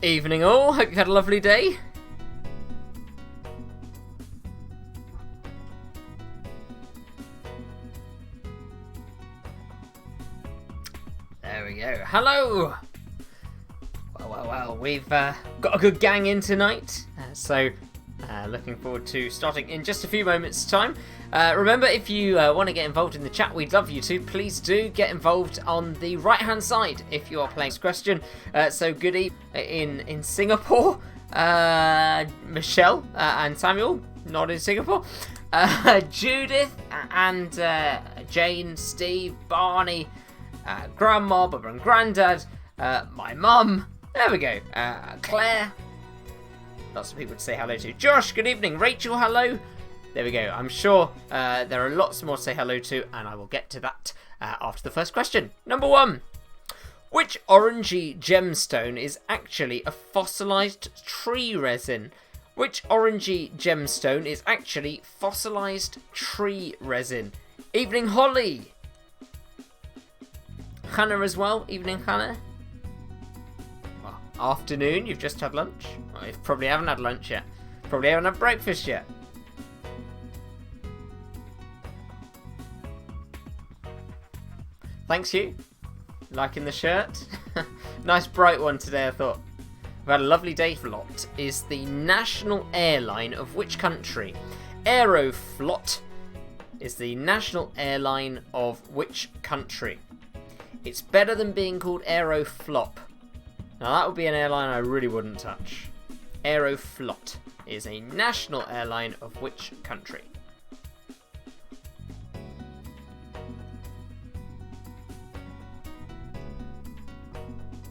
Evening all, hope you had a lovely day. There we go. Hello! Well, we've got a good gang in tonight, so looking forward to starting in just a few moments' time. Remember, if you want to get involved in the chat, we'd love you to. Please do get involved on the right-hand side if you are playing this question. So good evening in Singapore. Michelle and Samuel, not in Singapore. Judith and Jane, Steve, Barney, Grandma, Bubba and Grandad, my mum. There we go. Claire. Lots of people to say hello to. Josh, good evening. Rachel, hello. There we go. I'm sure there are lots more to say hello to, and I will get to that after the first question. Number 1. Which orangey gemstone is actually a fossilized tree resin? Which orangey gemstone is actually fossilized tree resin? Evening, Holly. Hannah as well. Evening, Hannah. Well, afternoon. You've just had lunch. Well, you probably haven't had lunch yet. Probably haven't had breakfast yet. Thanks, you. Liking the shirt. Nice bright one today, I thought. We've had a lovely day. Aeroflot is the national airline of which country? Aeroflot is the national airline of which country? It's better than being called Aeroflop. Now that would be an airline I really wouldn't touch. Aeroflot is a national airline of which country?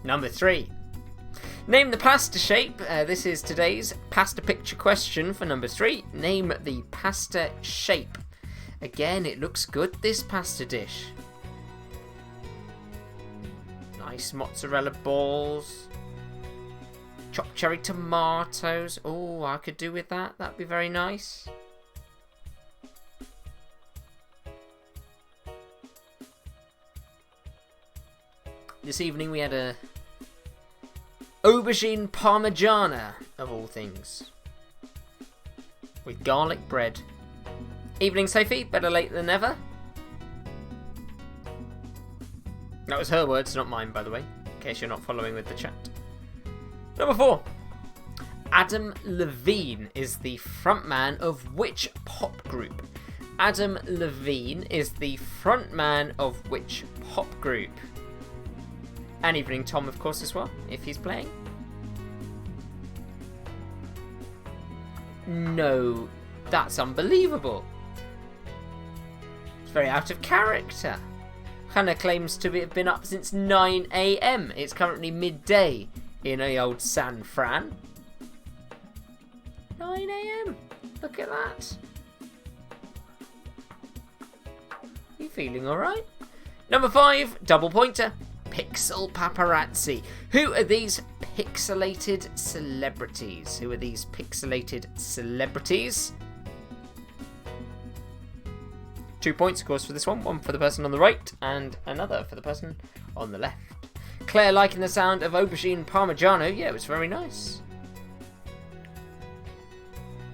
Number 3. Name the pasta shape. This is today's pasta picture question for number 3. Name the pasta shape. Again, it looks good, this pasta dish. Nice mozzarella balls. Chopped cherry tomatoes. Oh, I could do with that. That'd be very nice. This evening we had a aubergine parmigiana, of all things, with garlic bread. Evening, Sophie. Better late than never. That was her words, not mine, by the way, in case you're not following with the chat. Number 4. Adam Levine is the frontman of which pop group? Adam Levine is the frontman of which pop group? And evening, Tom, of course, as well, if he's playing. No, that's unbelievable. It's very out of character. Hannah claims to have been up since 9 a.m. It's currently midday in a old San Fran. 9 a.m. Look at that. You feeling alright? Number 5, double pointer. Pixel paparazzi. Who are these pixelated celebrities? Who are these pixelated celebrities? 2 points, of course, for this one. One for the person on the right and another for the person on the left. Claire liking the sound of aubergine parmigiano. Yeah, it was very nice.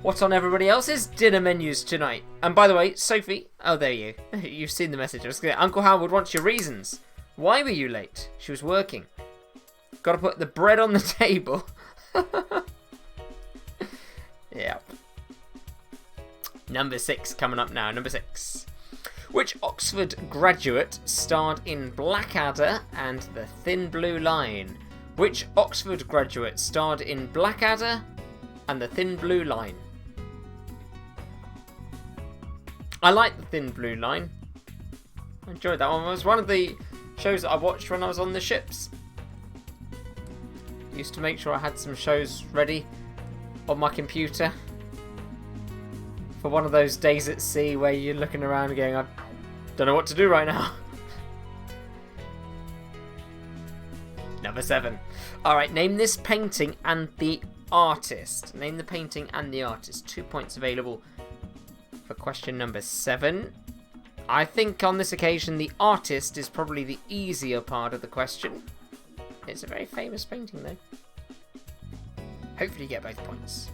What's on everybody else's dinner menus tonight? And by the way, Sophie. Oh, there you. You've seen the message. I was gonna, Uncle Howard wants your reasons. Why were you late? She was working. Got to put the bread on the table. Yeah. Number 6 coming up now. Number 6. Which Oxford graduate starred in Blackadder and the Thin Blue Line? Which Oxford graduate starred in Blackadder and the Thin Blue Line? I like the Thin Blue Line. I enjoyed that one. It was one of the shows that I watched when I was on the ships. Used to make sure I had some shows ready on my computer for one of those days at sea where you're looking around going, I don't know what to do right now. Number 7. Alright, name this painting and the artist. Name the painting and the artist. 2 points available for question number 7. I think on this occasion the artist is probably the easier part of the question. It's a very famous painting though. Hopefully you get both points.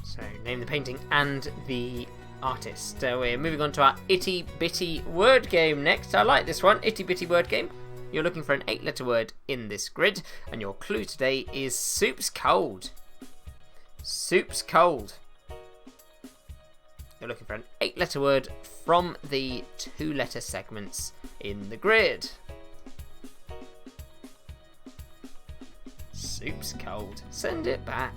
So, name the painting and the artist. So we're moving on to our itty bitty word game next. I like this one, itty bitty word game. You're looking for an 8-letter word in this grid, and your clue today is soup's cold. Soup's cold. You're looking for an 8-letter word from the 2-letter segments in the grid. Soup's cold. Send it back.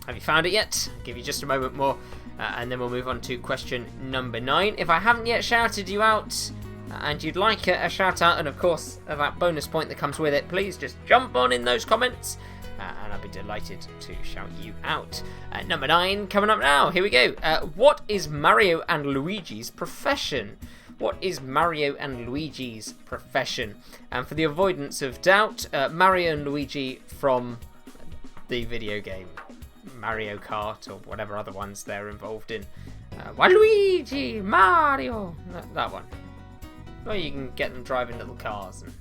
Have you found it yet? I'll give you just a moment more, and then we'll move on to question number 9. If I haven't yet shouted you out, and you'd like a shout out, and of course that bonus point that comes with it, please just jump on in those comments, and I'll be delighted to shout you out. Number 9 coming up now. Here we go. What is Mario and Luigi's profession? What is Mario and Luigi's profession? And for the avoidance of doubt, Mario and Luigi from the video game Mario Kart or whatever other ones they're involved in. Waluigi, Mario, that one. Well, you can get them driving little cars. And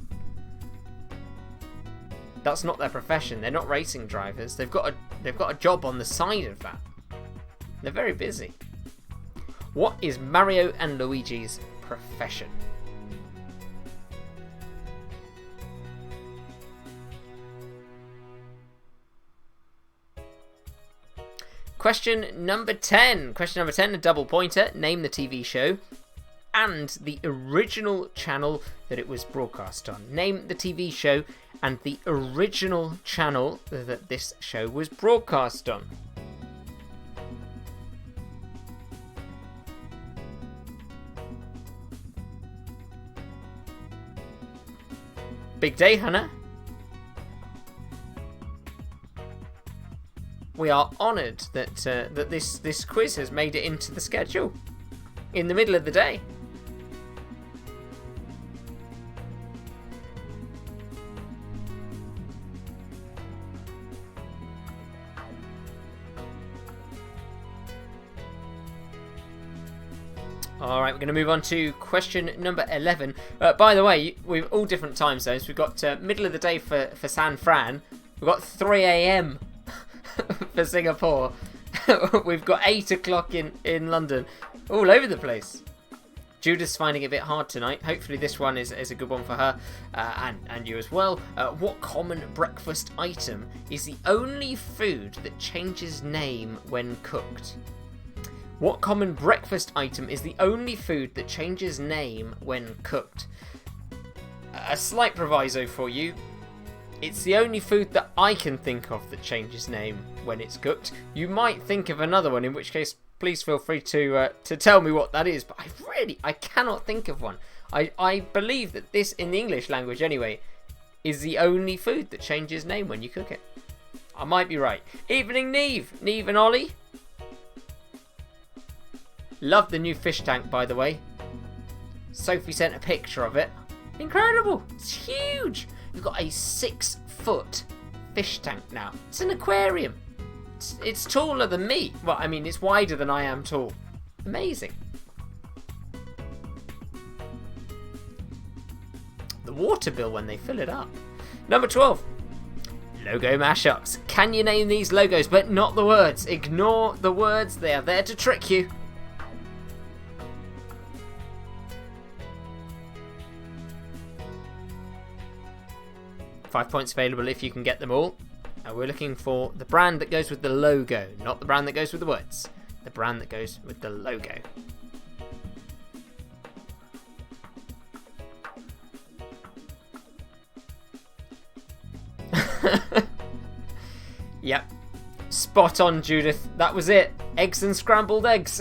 that's not their profession. They're not racing drivers. They've got a job on the side of that. They're very busy. What is Mario and Luigi's profession? Question number 10. Question number 10, a double pointer. Name the TV show and the original channel that it was broadcast on. Name the TV show and the original channel that this show was broadcast on. Big day, Hannah. We are honoured that that this quiz has made it into the schedule in the middle of the day. All right, we're going to move on to question number 11. By the way, we've all different time zones. We've got middle of the day for San Fran. We've got 3 a.m. for Singapore. We've got 8 o'clock in London. All over the place. Judith's finding it a bit hard tonight. Hopefully this one is a good one for her and you as well. What common breakfast item is the only food that changes name when cooked? What common breakfast item is the only food that changes name when cooked? A slight proviso for you. It's the only food that I can think of that changes name when it's cooked. You might think of another one, in which case please feel free to tell me what that is. But I cannot think of one. I believe that this, in the English language anyway, is the only food that changes name when you cook it. I might be right. Evening, Neve. Neve and Ollie. Love the new fish tank, by the way. Sophie sent a picture of it. Incredible. It's huge. We've got a 6-foot fish tank now. It's an aquarium. It's taller than me. Well, I mean, it's wider than I am tall. Amazing. The water bill when they fill it up. Number 12. Logo mashups. Can you name these logos, but not the words? Ignore the words. They are there to trick you. Five points available if you can get them all. We're looking for the brand that goes with the logo, not the brand that goes with the words. The brand that goes with the logo. Yep. Spot on, Judith. That was it. Eggs and scrambled eggs.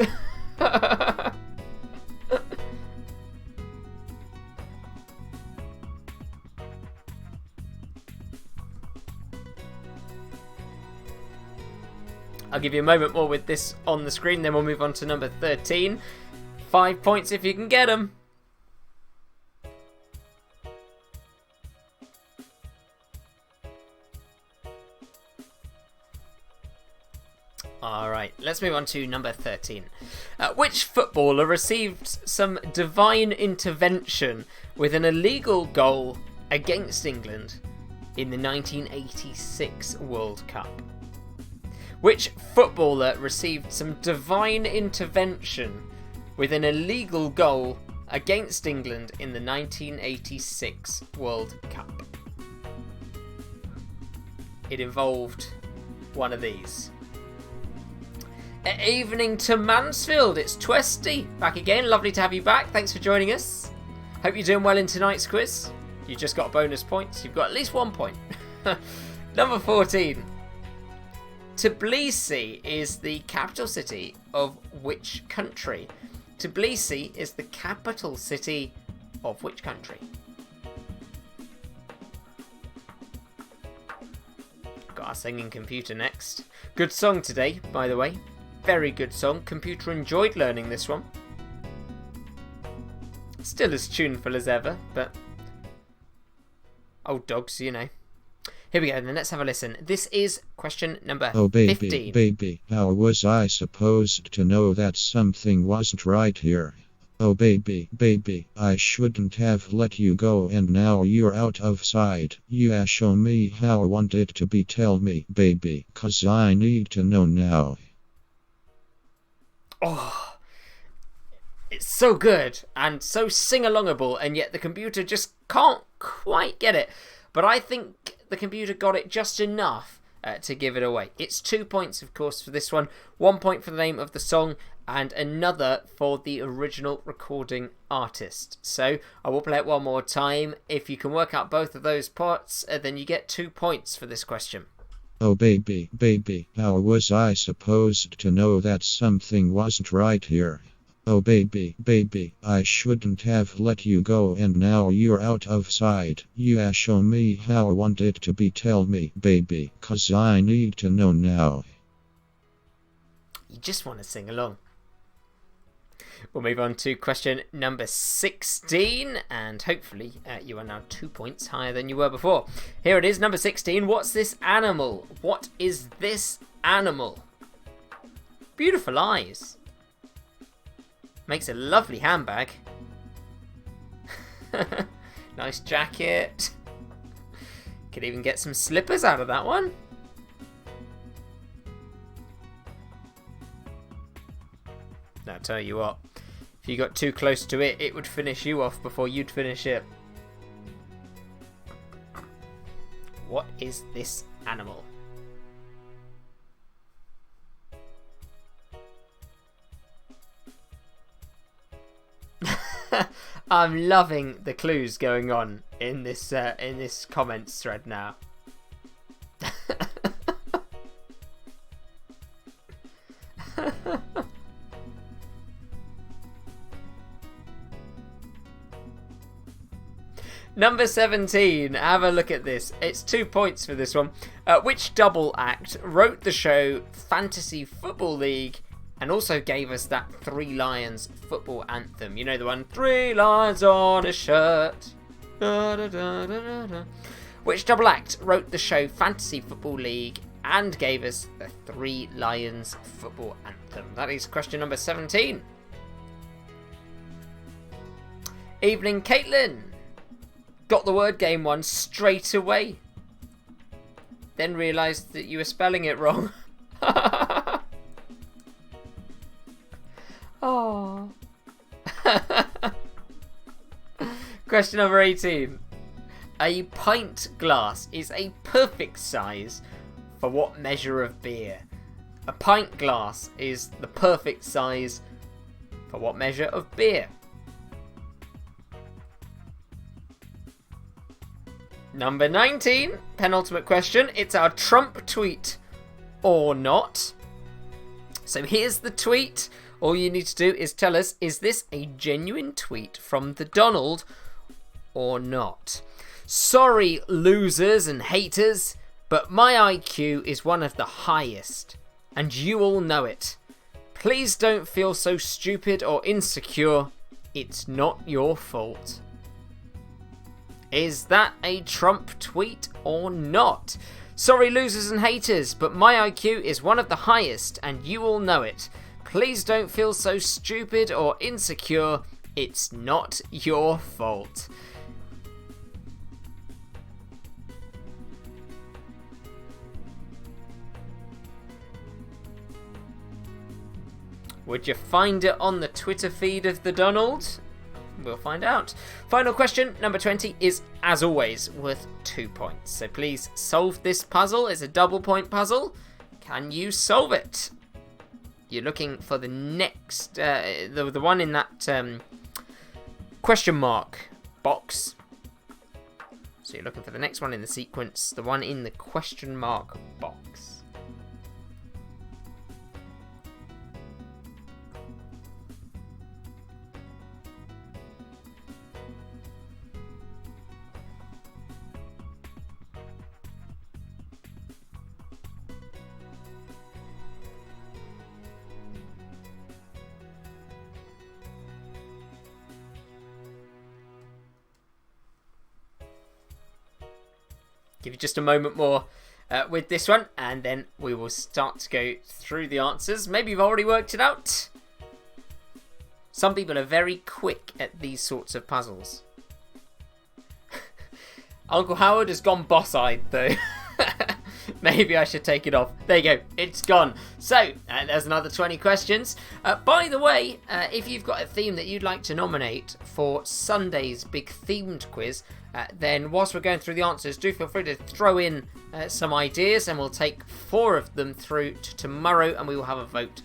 I'll give you a moment more with this on the screen, then we'll move on to number 13. 5 points if you can get them. Alright, let's move on to number 13. Which footballer received some divine intervention with an illegal goal against England in the 1986 World Cup? Which footballer received some divine intervention with an illegal goal against England in the 1986 World Cup? It involved one of these. Evening to Mansfield, it's Twesty back again. Lovely to have you back. Thanks for joining us. Hope you're doing well in tonight's quiz. You just got bonus points. You've got at least 1 point. Number 14. Tbilisi is the capital city of which country? Tbilisi is the capital city of which country? Got our singing computer next. Good song today, by the way. Very good song. Computer enjoyed learning this one. Still as tuneful as ever, but old dogs, you know. Here we go, then let's have a listen. This is question number 15. Baby, how was I supposed to know that something wasn't right here? Oh baby, I shouldn't have let you go and now you're out of sight. Yeah, show me how I want it to be, tell me, baby, 'cause I need to know now. Oh, it's so good and so sing-alongable, and yet the computer just can't quite get it. But I think the computer got it just enough to give it away. It's 2 points, of course, for this one. 1 point for the name of the song and another for the original recording artist. So I will play it one more time. If you can work out both of those parts, then you get 2 points for this question. Oh baby, how was I supposed to know that something wasn't right here? Oh baby, I shouldn't have let you go and now you're out of sight. Yeah, show me how I want it to be, tell me, baby, 'cause I need to know now. You just want to sing along. We'll move on to question number 16, and hopefully you are now 2 points higher than you were before. Here it is, number 16. What's this animal? What is this animal? Beautiful eyes. Makes a lovely handbag. Nice jacket. Could even get some slippers out of that one. Now, I'll tell you what. If you got too close to it, it would finish you off before you'd finish it. What is this animal? I'm loving the clues going on in this comments thread now. Number 17, have a look at this. It's 2 points for this one. Which double act wrote the show Fantasy Football League and also gave us that Three Lions football anthem? You know the one, 3 lions on a shirt. Da, da, da, da, da, da. Which double act wrote the show Fantasy Football League and gave us the Three Lions football anthem? That is question number 17. Evening, Caitlin. Got the word game one straight away. Then realised that you were spelling it wrong. Oh. Question number 18. A pint glass is a perfect size for what measure of beer? A pint glass is the perfect size for what measure of beer? Number 19, penultimate question. It's our Trump tweet or not. So here's the tweet. All you need to do is tell us, is this a genuine tweet from the Donald or not? Sorry, losers and haters, but my IQ is one of the highest, and you all know it. Please don't feel so stupid or insecure. It's not your fault. Is that a Trump tweet or not? Sorry, losers and haters, but my IQ is one of the highest, and you all know it. Please don't feel so stupid or insecure. It's not your fault. Would you find it on the Twitter feed of the Donald? We'll find out. Final question, number 20, is, as always, worth 2 points. So please solve this puzzle. It's a double point puzzle. Can you solve it? You're looking for the next, the one in that question mark box. So you're looking for the next one in the sequence, the one in the question mark box. Give you just a moment more with this one, and then we will start to go through the answers. Maybe you've already worked it out. Some people are very quick at these sorts of puzzles. Uncle Howard has gone boss-eyed though. Maybe I should take it off. There you go, it's gone. So, there's another 20 questions. By the way, if you've got a theme that you'd like to nominate for Sunday's big themed quiz, then whilst we're going through the answers, do feel free to throw in some ideas, and we'll take 4 of them through to tomorrow, and we will have a vote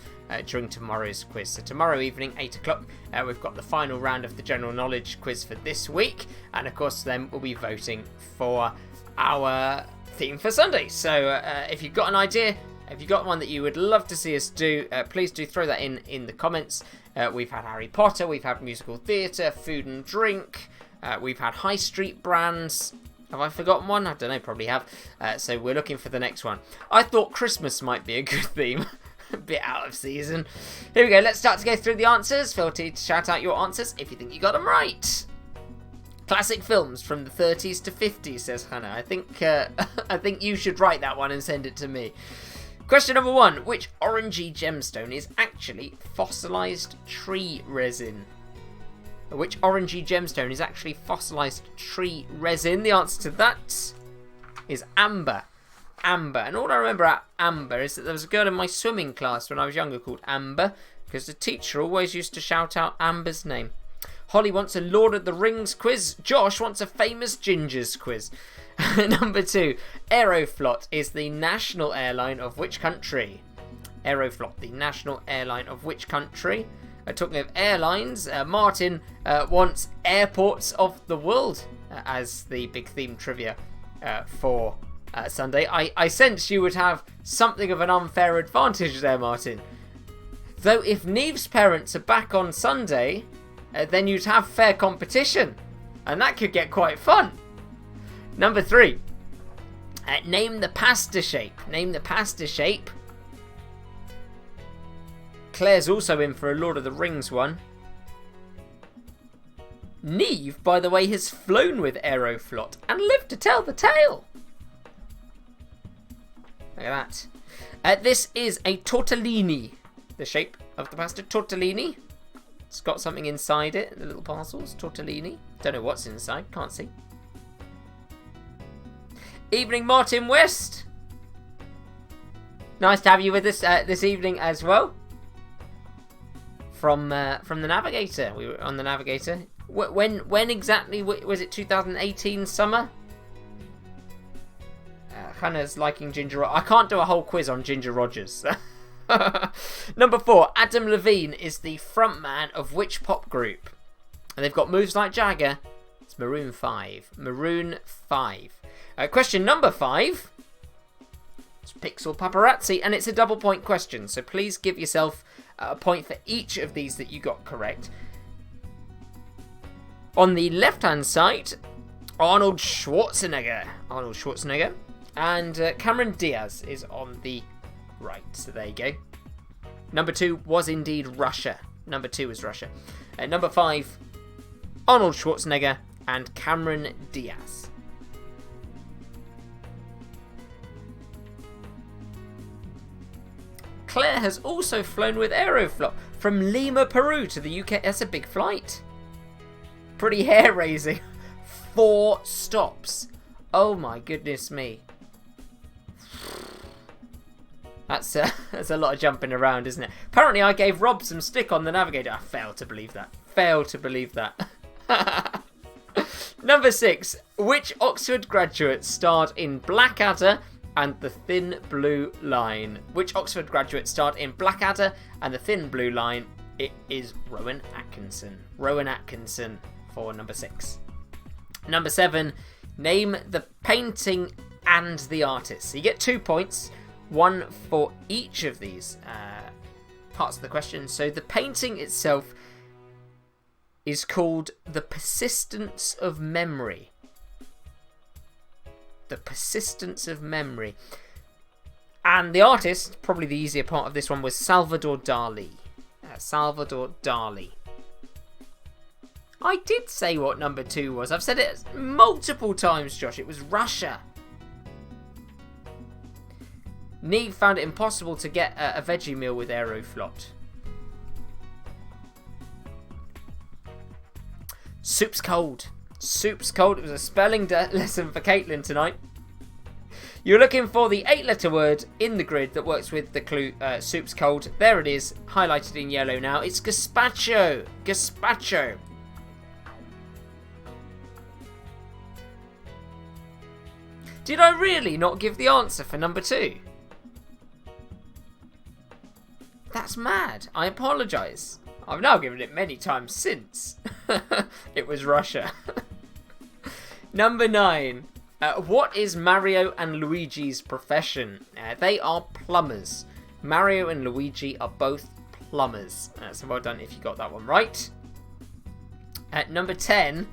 during tomorrow's quiz. So tomorrow evening, 8 o'clock, we've got the final round of the general knowledge quiz for this week, and of course then we'll be voting for our theme for Sunday. So if you've got an idea, if you've got one that you would love to see us do, please do throw that in the comments. We've had Harry Potter, we've had musical theatre, food and drink, we've had high street brands. Have I forgotten one? I don't know, probably have. So we're looking for the next one. I thought Christmas might be a good theme. A bit out of season. Here we go, let's start to go through the answers. Feel free to shout out your answers if you think you got them right. Classic films from the 30s to 50s, says Hannah. I think you should write that one and send it to me. Question number 1. Which Oranjee gemstone is actually fossilized tree resin? Which Oranjee gemstone is actually fossilized tree resin? The answer to that is amber. Amber. And all I remember about amber is that there was a girl in my swimming class when I was younger called Amber, because the teacher always used to shout out Amber's name. Holly wants a Lord of the Rings quiz. Josh wants a famous gingers quiz. Number 2. Aeroflot is the national airline of which country? Aeroflot, the national airline of which country? Talking of airlines, Martin wants airports of the world as the big theme trivia for Sunday. I sense you would have something of an unfair advantage there, Martin. Though if Neve's parents are back on Sunday, then you'd have fair competition, and that could get quite fun. Number 3. Name the pasta shape. Name the pasta shape. Claire's also in for a Lord of the Rings one. Neve, by the way, has flown with Aeroflot and lived to tell the tale. Look at that. This is a tortellini. The shape of the pasta, tortellini. It's got something inside it, the little parcels, tortellini. Don't know what's inside, can't see. Evening, Martin West. Nice to have you with us this evening as well. From the Navigator, we were on the Navigator. When exactly was it? 2018 summer. Hannah's liking Ginger. I can't do a whole quiz on Ginger Rogers. Number 4. Adam Levine is the frontman of which pop group? And they've got moves like Jagger. It's Maroon 5. Maroon 5. Question number 5. It's Pixel Paparazzi, and it's a double point question. So please give yourself a point for each of these that you got correct. On the left-hand side, Arnold Schwarzenegger. And Cameron Diaz is on the right, so there you go. Number 2 was indeed Russia. Number 2 was Russia. At number 5, Arnold Schwarzenegger and Cameron Diaz. Claire has also flown with Aeroflot from Lima, Peru to the UK. That's a big flight. Pretty hair-raising. 4 stops. Oh my goodness me. That's a lot of jumping around, isn't it? Apparently I gave Rob some stick on the Navigator. I fail to believe that. Fail to believe that. Number 6. Which Oxford graduate starred in Blackadder and the Thin Blue Line? Which Oxford graduate starred in Blackadder and the Thin Blue Line? It is Rowan Atkinson. Rowan Atkinson for number 6. Number 7. Name the painting and the artist. So you get 2 points. 1 for each of these parts of the question. So the painting itself is called The Persistence of Memory. The Persistence of Memory. And the artist, probably the easier part of this one, was Salvador Dali. Salvador Dali. I did say what number 2 was. I've said it multiple times, Josh. It was Russia. Neve found it impossible to get a veggie meal with Aeroflot. Soup's cold. Soup's cold. It was a spelling lesson for Caitlin tonight. You're looking for the 8-letter word in the grid that works with the clue soup's cold. There it is, highlighted in yellow now. It's gazpacho. Gazpacho. Did I really not give the answer for number 2? That's mad. I apologise. I've now given it many times since. It was Russia. Number 9. What is Mario and Luigi's profession? They are plumbers. Mario and Luigi are both plumbers. So well done if you got that one right. At number 10.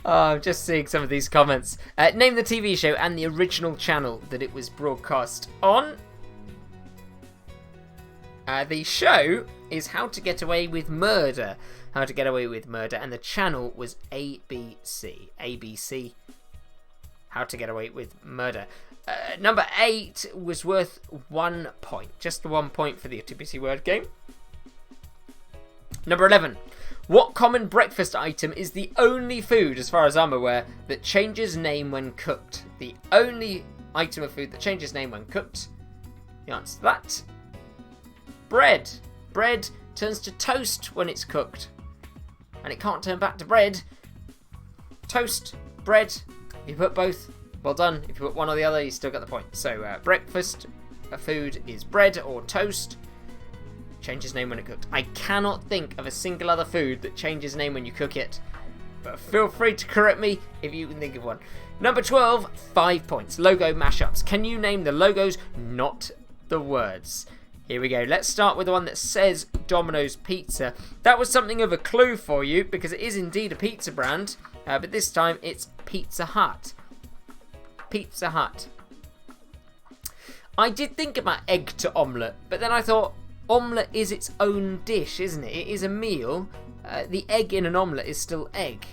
I'm just seeing some of these comments. Name the TV show and the original channel that it was broadcast on. The show is How to Get Away with Murder. How to Get Away with Murder. And the channel was ABC. ABC. How to Get Away with Murder. Number 8 was worth 1 point. Just 1 point for the TBC word game. Number 11. What common breakfast item is the only food, as far as I'm aware, that changes name when cooked? The only item of food that changes name when cooked. The answer to that. Bread. Bread turns to toast when it's cooked. And it can't turn back to bread. Toast, bread. If you put both, well done. If you put one or the other, you still get the point. So breakfast food is bread or toast. Changes name when it cooked. I cannot think of a single other food that changes name when you cook it. But feel free to correct me if you can think of one. Number 12, 5 points. Logo mashups. Can you name the logos, not the words? Here we go. Let's start with the one that says Domino's Pizza. That was something of a clue for you because it is indeed a pizza brand. But this time it's Pizza Hut. Pizza Hut. I did think about egg to omelette, but then I thought omelette is its own dish, isn't it? It is a meal. The egg in an omelette is still egg.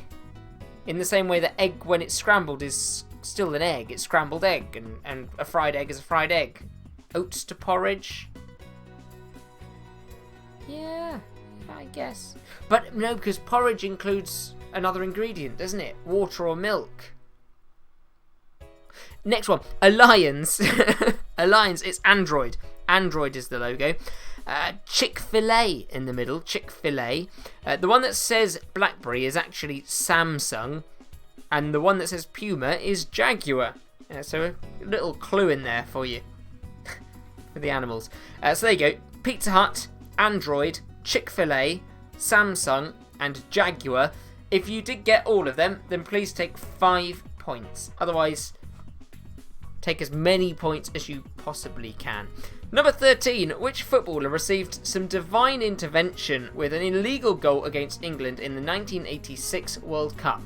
In the same way that egg, when it's scrambled, is still an egg. It's scrambled egg, and a fried egg is a fried egg. Oats to porridge. Yeah, I guess. But no, because porridge includes another ingredient, doesn't it? Water or milk. Next one. Alliance. Alliance, it's Android. Android is the logo. Chick-fil-A in the middle. Chick-fil-A. The one that says BlackBerry is actually Samsung. And the one that says Puma is Jaguar. So a little clue in there for you. For the animals. So there you go. Pizza Hut, Android, Chick-fil-A, Samsung, and Jaguar. If you did get all of them, then please take 5 points. Otherwise, take as many points as you possibly can. Number 13. Which footballer received some divine intervention with an illegal goal against England in the 1986 World Cup?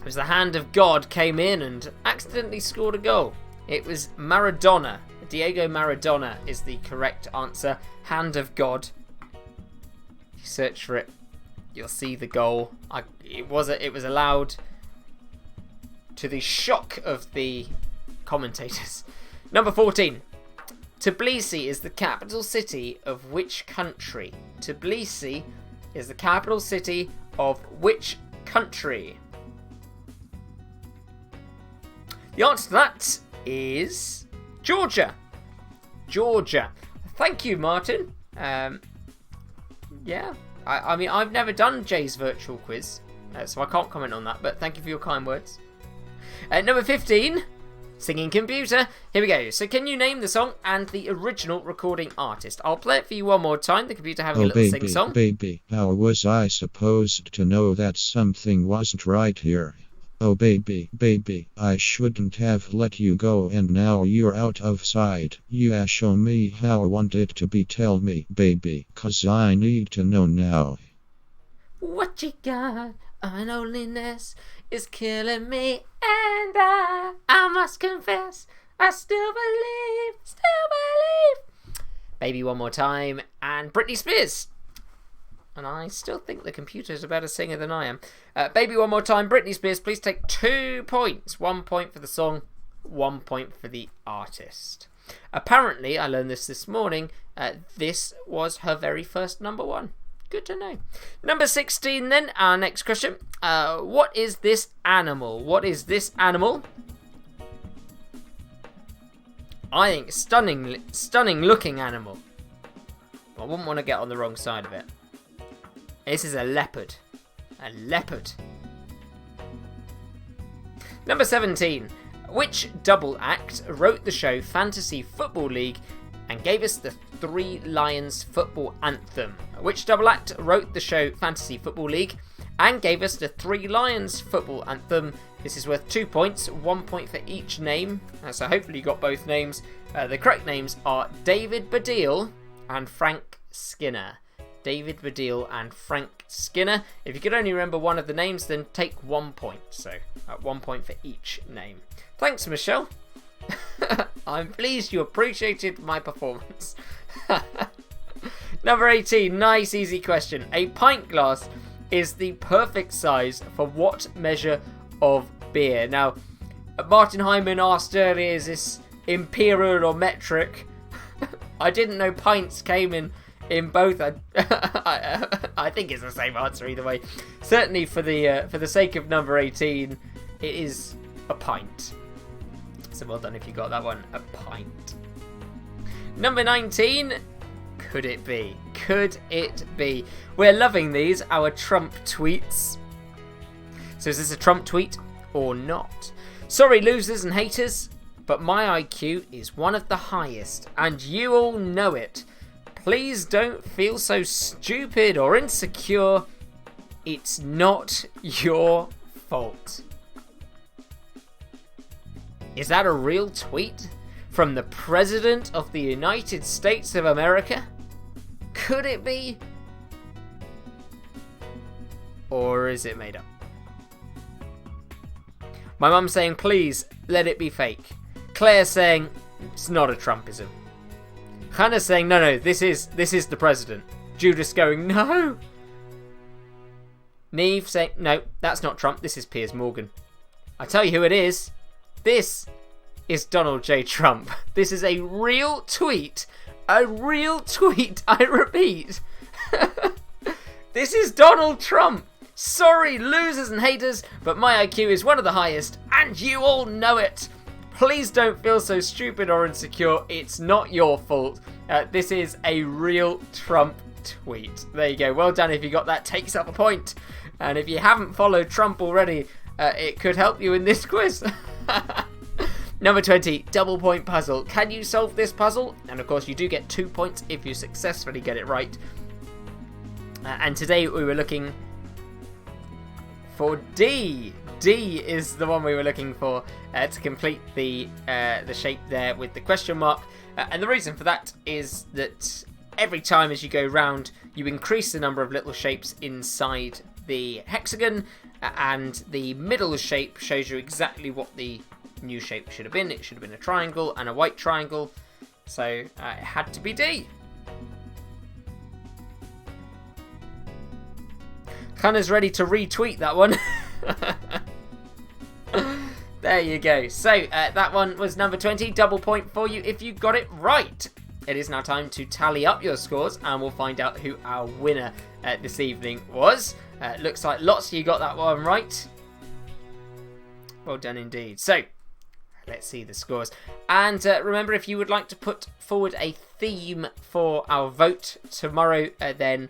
It was the hand of God came in and accidentally scored a goal. It was Maradona. Diego Maradona is the correct answer. Hand of God. If you search for it, you'll see the goal. It was allowed, to the shock of the commentators. Number 14. Tbilisi is the capital city of which country? Tbilisi is the capital city of which country? The answer to that is Georgia. Georgia. Thank you, Martin. Yeah. I mean, I've never done Jay's virtual quiz, so I can't comment on that, but thank you for your kind words. Number 15, Singing Computer. Here we go. So can you name the song and the original recording artist? I'll play it for you one more time. The computer having a little sing-song. Baby, how was I supposed to know that something wasn't right here? Oh baby, I shouldn't have let you go and now you're out of sight. Yeah, show me how I want it to be, tell me, baby, 'cause I need to know now. What you got? My loneliness is killing me, and I must confess, I still believe. Baby one more time, and Britney Spears. And I still think the computer's a better singer than I am. Baby one more time, Britney Spears. Please take 2 points. 1 point for the song, 1 point for the artist. Apparently, I learned this morning, this was her very first number 1. Good to know. Number 16 then, our next question. What is this animal? What is this animal? I think stunning looking animal. I wouldn't want to get on the wrong side of it. This is a leopard. A leopard. Number 17. Which double act wrote the show Fantasy Football League and gave us the Three Lions football anthem? Which double act wrote the show Fantasy Football League and gave us the Three Lions football anthem? This is worth 2 points, 1 point for each name. So hopefully you got both names. The correct names are David Baddiel and Frank Skinner. David Baddiel and Frank Skinner. If you could only remember one of the names, then take 1 point. So 1 point for each name. Thanks, Michelle. I'm pleased you appreciated my performance. Number 18, nice easy question. A pint glass is the perfect size for what measure of beer? Now, Martin Hyman asked earlier, is this imperial or metric? I didn't know pints came in both. I think it's the same answer either way. Certainly for the sake of number 18, it is a pint. So well done if you got that one. A pint. Number 19. Could it be? Could it be? We're loving these, our Trump tweets. So is this a Trump tweet or not? Sorry, losers and haters, but my IQ is one of the highest, and you all know it. Please don't feel so stupid or insecure. It's not your fault. Is that a real tweet from the President of the United States of America? Could it be? Or is it made up? My mum's saying, please, let it be fake. Claire saying, it's not a Trumpism. Hannah's saying, no, this is the president. Judas going, no. Neve saying, no, that's not Trump, this is Piers Morgan. I tell you who it is. This is Donald J. Trump. This is a real tweet. A real tweet, I repeat. This is Donald Trump. Sorry, losers and haters, but my IQ is one of the highest, and you all know it. Please don't feel so stupid or insecure. It's not your fault. This is a real Trump tweet. There you go. Well done if you got that. Takes up a point. And if you haven't followed Trump already, it could help you in this quiz. Number 20, double point puzzle. Can you solve this puzzle? And of course, you do get 2 points if you successfully get it right. And today we were looking for D. D is the one we were looking for to complete the shape there with the question mark. And the reason for that is that every time as you go round, you increase the number of little shapes inside the hexagon. and the middle shape shows you exactly what the new shape should have been. It should have been a triangle and a white triangle, so it had to be D. Hannah's ready to retweet that one. There you go. So that one was number 20. Double point for you if you got it right. It is now time to tally up your scores, and we'll find out who our winner this evening was. Looks like lots of you got that one right. Well done indeed. So let's see the scores. And remember, if you would like to put forward a theme for our vote tomorrow, then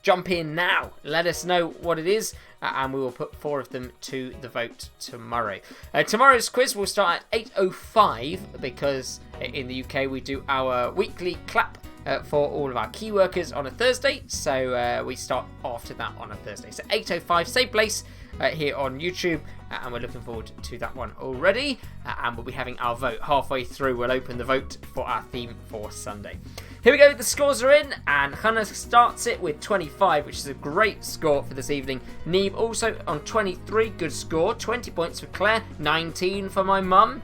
jump in now. Let us know what it is, and we will put 4 of them to the vote tomorrow. Tomorrow's quiz will start at 8:05 because in the UK we do our weekly clap for all of our key workers on a Thursday, so we start after that on a Thursday. So 8:05, same place here on YouTube, and we're looking forward to that one already, and we'll be having our vote halfway through. We'll open the vote for our theme for Sunday. Here we go, the scores are in, and Hannah starts it with 25, which is a great score for this evening. Neve also on 23, good score. 20 points for Claire, 19 for my mum.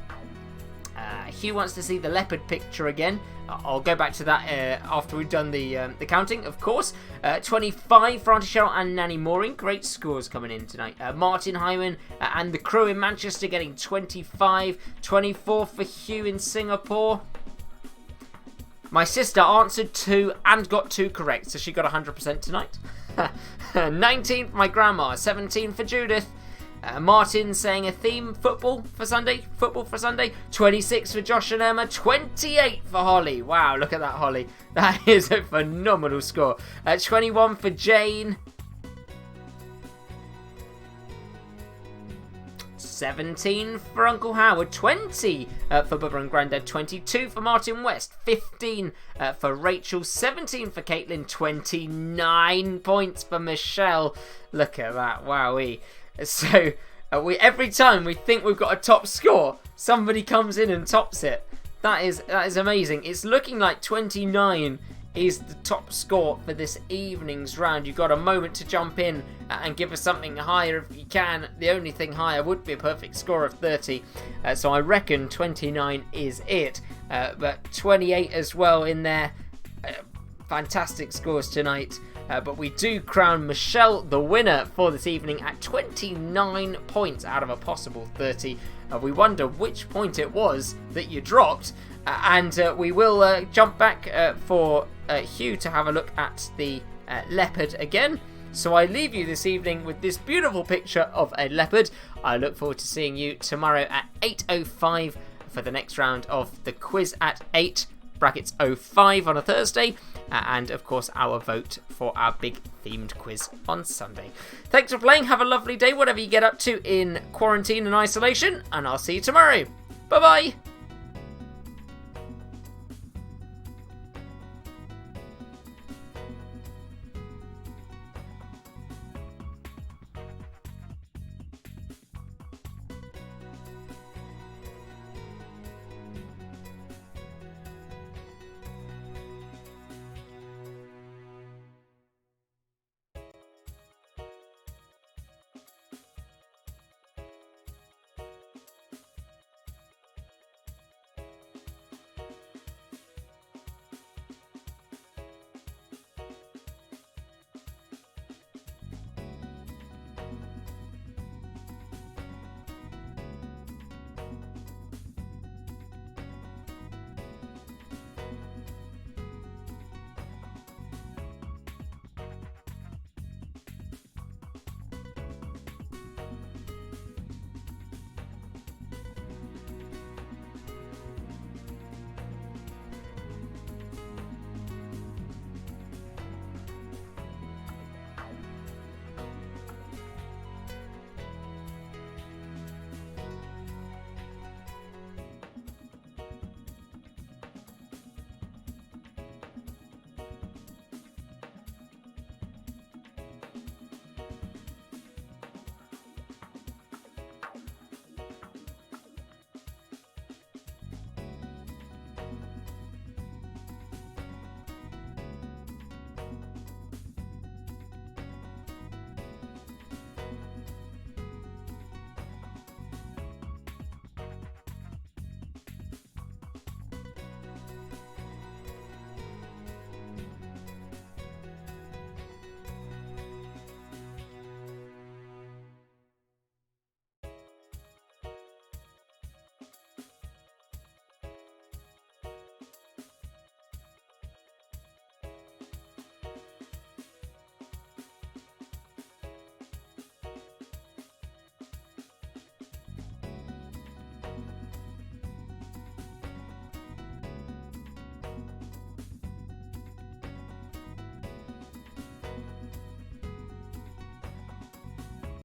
Hugh wants to see the leopard picture again. I'll go back to that after we've done the counting, of course. 25 for Auntie Cheryl and Nanny Mooring. Great scores coming in tonight. Martin Hyman and the crew in Manchester getting 25. 24 for Hugh in Singapore. My sister answered 2 and got 2 correct, so she got 100% tonight. 19 for my grandma. 17 for Judith. Martin saying a theme, football for Sunday. 26 for Josh and Emma. 28 for Holly. Wow, look at that, Holly. That is a phenomenal score. 21 for Jane. 17 for Uncle Howard. 20 for Bubba and Grandad. 22 for Martin West. 15 for Rachel. 17 for Caitlin. 29 points for Michelle. Look at that, wowee. So every time we think we've got a top score, somebody comes in and tops it. That is amazing. It's looking like 29 is the top score for this evening's round. You've got a moment to jump in and give us something higher if you can. The only thing higher would be a perfect score of 30. So I reckon 29 is it. But 28 as well in there. Fantastic scores tonight. But we do crown Michelle the winner for this evening at 29 points out of a possible 30. We wonder which point it was that you dropped. And we will jump back for Hugh to have a look at the leopard again. So I leave you this evening with this beautiful picture of a leopard. I look forward to seeing you tomorrow at 8:05 for the next round of the quiz at 8:05 on a Thursday. And of course our vote for our big themed quiz on Sunday. Thanks for playing. Have a lovely day, whatever you get up to in quarantine and isolation. And I'll see you tomorrow. Bye bye.